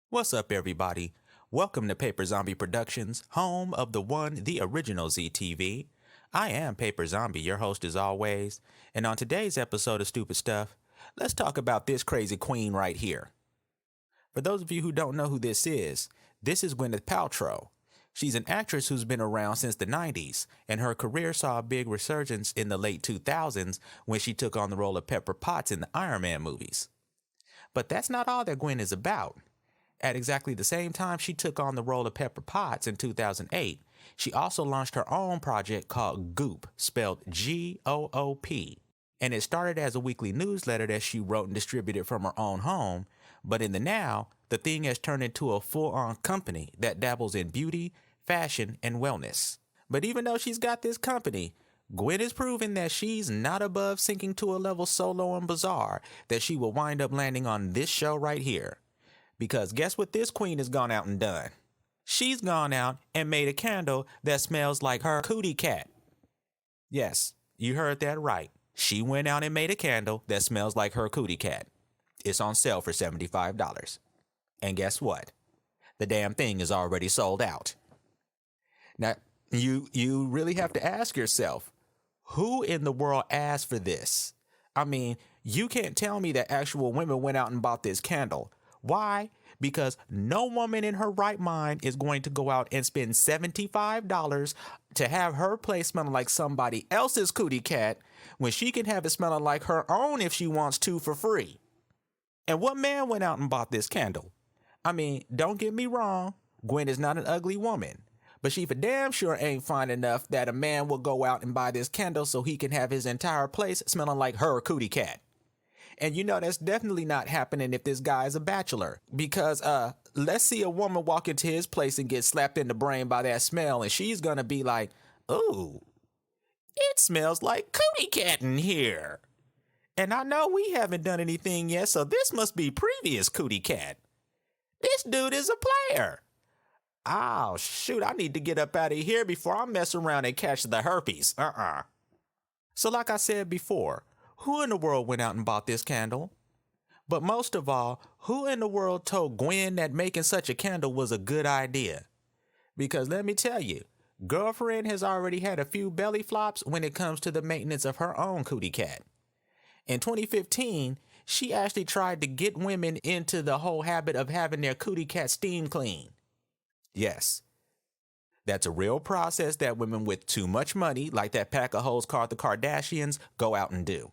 What's up, everybody? Welcome to Paiper Zombie Productions, home of the one, the original ZTV. I am Paiper Zombie, your host as always, and on today's episode of Stupid Stuff, let's talk about this crazy queen right here. For those of you who don't know who this is Gwyneth Paltrow. She's an actress who's been around since the 90s, and her career saw a big resurgence in the late 2000s when she took on the role of Pepper Potts in the Iron Man movies. But that's not all that Gwen is about. At exactly the same time she took on the role of Pepper Potts in 2008, she also launched her own project called Goop, spelled G-O-O-P. And it started as a weekly newsletter that she wrote and distributed from her own home, but in the now, the thing has turned into a full-on company that dabbles in beauty, fashion, and wellness. But even though she's got this company, Gwen is proving that she's not above sinking to a level so low and bizarre that she will wind up landing on this show right here. Because guess what this queen has gone out and done? She's gone out and made a candle that smells like her cootie cat. Yes, you heard that right. She went out and made a candle that smells like her cootie cat. It's on sale for $75. And guess what? The damn thing is already sold out. Now, you really have to ask yourself, who in the world asked for this? I mean, you can't tell me that actual women went out and bought this candle. Why? Because no woman in her right mind is going to go out and spend $75 to have her place smelling like somebody else's cootie cat when she can have it smelling like her own if she wants to for free. And what man went out and bought this candle? I mean, don't get me wrong, Gwen is not an ugly woman, but she for damn sure ain't fine enough that a man will go out and buy this candle so he can have his entire place smelling like her cootie cat. And you know that's definitely not happening if this guy is a bachelor. Because let's see a woman walk into his place and get slapped in the brain by that smell, and she's gonna be like, "Ooh, it smells like cootie cat in here." And I know we haven't done anything yet, so this must be previous cootie cat. This dude is a player. Oh shoot, I need to get up out of here before I mess around and catch the herpes. So like I said before, who in the world went out and bought this candle? But most of all, who in the world told Gwen that making such a candle was a good idea? Because let me tell you, girlfriend has already had a few belly flops when it comes to the maintenance of her own cootie cat. In 2015, she actually tried to get women into the whole habit of having their cootie cat steam clean. Yes, that's a real process that women with too much money, like that pack of hoes called the Kardashians, go out and do.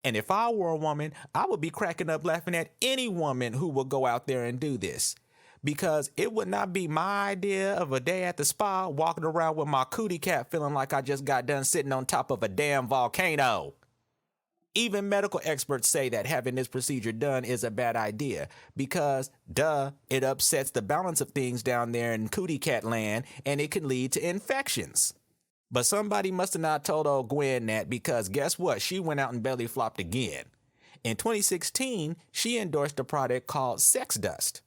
And if I were a woman, I would be cracking up laughing at any woman who would go out there and do this. Because it would not be my idea of a day at the spa walking around with my cootie cat feeling like I just got done sitting on top of a damn volcano. Even medical experts say that having this procedure done is a bad idea because, it upsets the balance of things down there in cootie cat land and it can lead to infections. But somebody must have not told old Gwen that because guess what? She went out and belly flopped again. In 2016, she endorsed a product called Sex Dust.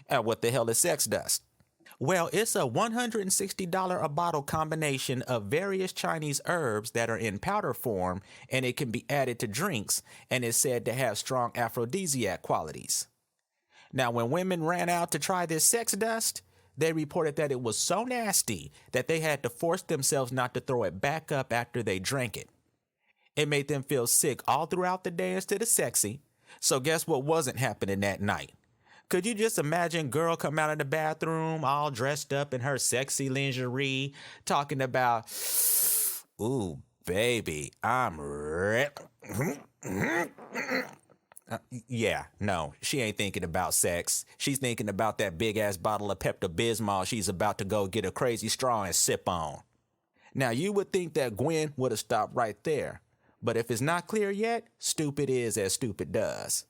And what the hell is Sex Dust? Well, it's a $160 a bottle combination of various Chinese herbs that are in powder form, and it can be added to drinks, and is said to have strong aphrodisiac qualities. Now, when women ran out to try this Sex Dust, they reported that it was so nasty that they had to force themselves not to throw it back up after they drank it. It made them feel sick all throughout the day instead of sexy. So guess what wasn't happening that night? Could you just imagine girl come out of the bathroom all dressed up in her sexy lingerie talking about, "Ooh, baby, I'm ready." Yeah, no, she ain't thinking about sex. She's thinking about that big ass bottle of Pepto-Bismol she's about to go get a crazy straw and sip on. Now, you would think that Gwen would have stopped right there. But if it's not clear yet, stupid is as stupid does.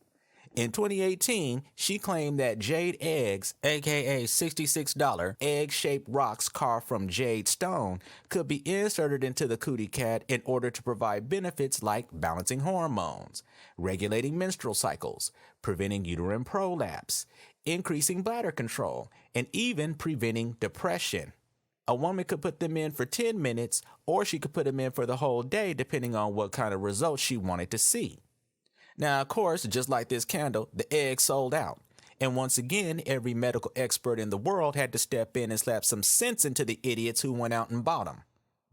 In 2018, she claimed that jade eggs, aka $66 egg-shaped rocks carved from jade stone, could be inserted into the cootie cat in order to provide benefits like balancing hormones, regulating menstrual cycles, preventing uterine prolapse, increasing bladder control, and even preventing depression. A woman could put them in for 10 minutes, or she could put them in for the whole day depending on what kind of results she wanted to see. Now, of course, just like this candle, the egg sold out. And once again, every medical expert in the world had to step in and slap some sense into the idiots who went out and bought them.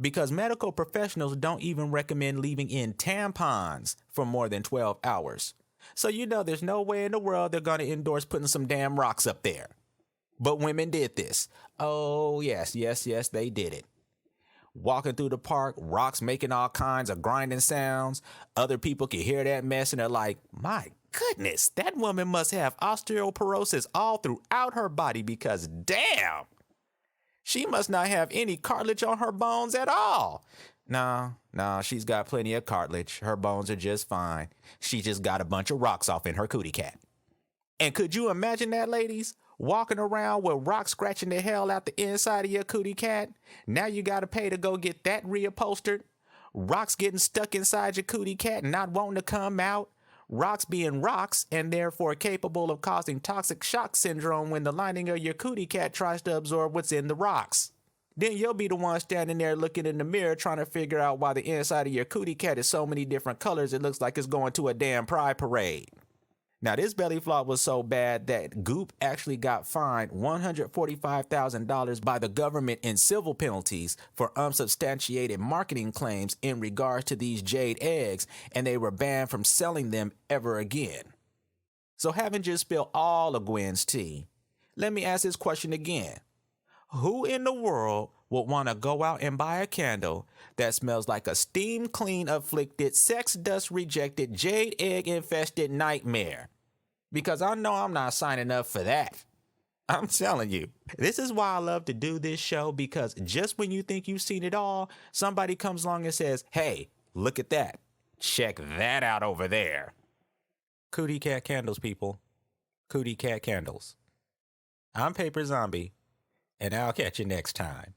Because medical professionals don't even recommend leaving in tampons for more than 12 hours. So you know there's no way in the world they're going to endorse putting some damn rocks up there. But women did this. Oh, yes, they did it. Walking through the park, rocks making all kinds of grinding sounds. Other people can hear that mess and they're like, my goodness, that woman must have osteoporosis all throughout her body because damn, she must not have any cartilage on her bones at all. No, she's got plenty of cartilage. Her bones are just fine. She just got a bunch of rocks off in her cootie cat. And could you imagine that, ladies? Walking around with rocks scratching the hell out the inside of your cootie cat. Now you got to pay to go get that reupholstered. Rocks getting stuck inside your cootie cat and not wanting to come out. Rocks being rocks and therefore capable of causing toxic shock syndrome when the lining of your cootie cat tries to absorb what's in the rocks. Then you'll be the one standing there looking in the mirror trying to figure out why the inside of your cootie cat is so many different colors it looks like it's going to a damn pride parade. Now, this belly flop was so bad that Goop actually got fined $145,000 by the government in civil penalties for unsubstantiated marketing claims in regards to these jade eggs, and they were banned from selling them ever again. So having just spilled all of Gwen's tea, let me ask this question again. Who in the world would want to go out and buy a candle that smells like a steam clean afflicted, sex dust rejected, jade egg infested nightmare? Because I know I'm not signing up for that. I'm telling you. This is why I love to do this show, because just when you think you've seen it all, somebody comes along and says, hey, look at that. Check that out over there. Cootie cat candles, people. Cootie cat candles. I'm Paiper Zombie, and I'll catch you next time.